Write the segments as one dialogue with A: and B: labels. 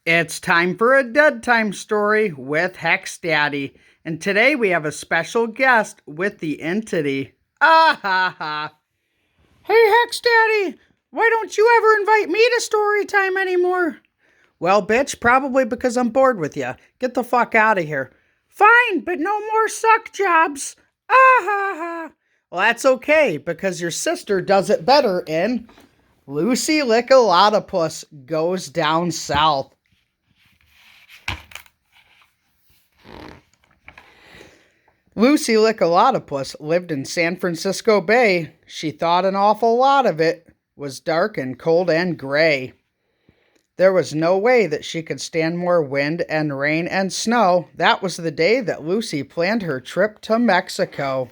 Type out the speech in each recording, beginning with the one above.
A: It's time for a Dead Time story with Hex Daddy. And today we have a special guest with the entity. Ah ha ha. Hey Hex Daddy, why don't you ever invite me to story time anymore? Well, bitch, probably because I'm bored with you. Get the fuck out of here. Fine, but no more suck jobs. Ah ha ha. Well, that's okay because your sister does it better in Lucy Lickalotopus Goes Down South. Lucy Lickalotopus lived in San Francisco Bay. She thought an awful lot of it was dark and cold and gray. There was no way that she could stand more wind and rain and snow. That was the day that Lucy planned her trip to Mexico.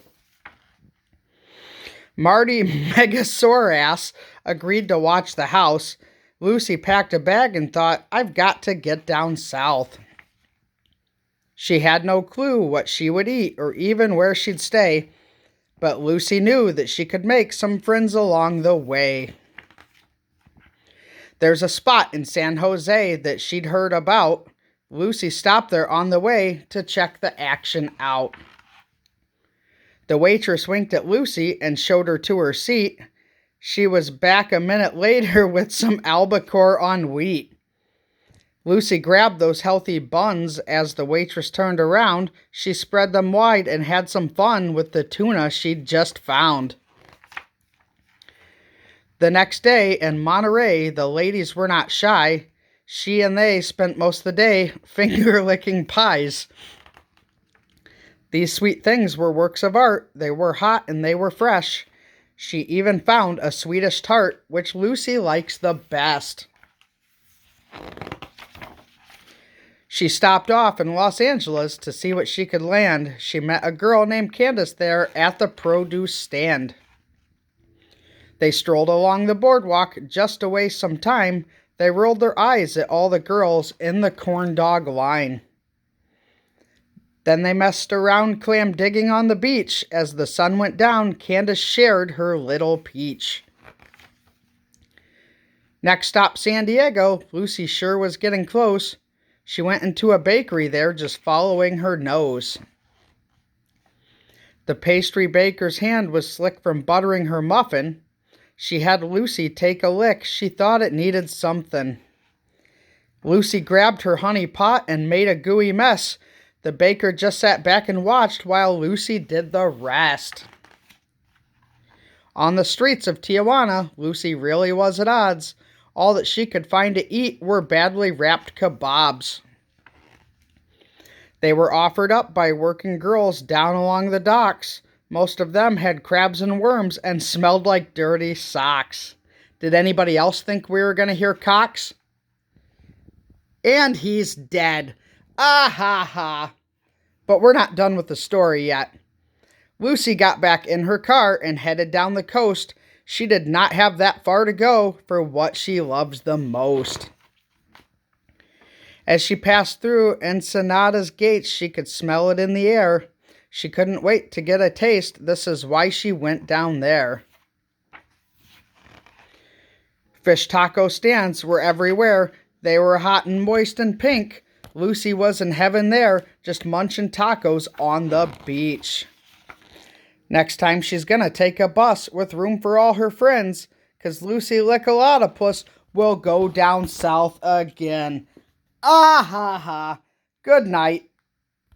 A: Marty Megasaurass agreed to watch the house. Lucy packed a bag and thought, I've got to get down south. She had no clue what she would eat or even where she'd stay, but Lucy knew that she could make some friends along the way. There's a spot in San Jose that she'd heard about. Lucy stopped there on the way to check the action out. The waitress winked at Lucy and showed her to her seat. She was back a minute later with some albacore on wheat. Lucy grabbed those healthy buns. As the waitress turned around, she spread them wide and had some fun with the tuna she'd just found. The next day in Monterey, the ladies were not shy. She and they spent most of the day finger-licking pies. These sweet things were works of art. They were hot and they were fresh. She even found a Swedish tart, which Lucy likes the best. She stopped off in Los Angeles to see what she could land. She met a girl named Candace there at the produce stand. They strolled along the boardwalk just to waste some time. They rolled their eyes at all the girls in the corn dog line. Then they messed around clam digging on the beach. As the sun went down, Candace shared her little peach. Next stop, San Diego. Lucy sure was getting close. She went into a bakery there, just following her nose. The pastry baker's hand was slick from buttering her muffin. She had Lucy take a lick. She thought it needed something. Lucy grabbed her honey pot and made a gooey mess. The baker just sat back and watched while Lucy did the rest. On the streets of Tijuana, Lucy really was at odds. All that she could find to eat were badly wrapped kebabs. They were offered up by working girls down along the docks. Most of them had crabs and worms and smelled like dirty socks. Did anybody else think we were going to hear cocks? And he's dead. Ah ha ha. But we're not done with the story yet. Lucy got back in her car and headed down the coast. She did not have that far to go for what she loves the most. As she passed through Ensenada's gates, she could smell it in the air. She couldn't wait to get a taste. This is why she went down there. Fish taco stands were everywhere. They were hot and moist and pink. Lucy was in heaven there, just munching tacos on the beach. Next time she's gonna take a bus with room for all her friends, 'cause Lucy Lickalotopus will go down south again. Ah ha ha. Good night.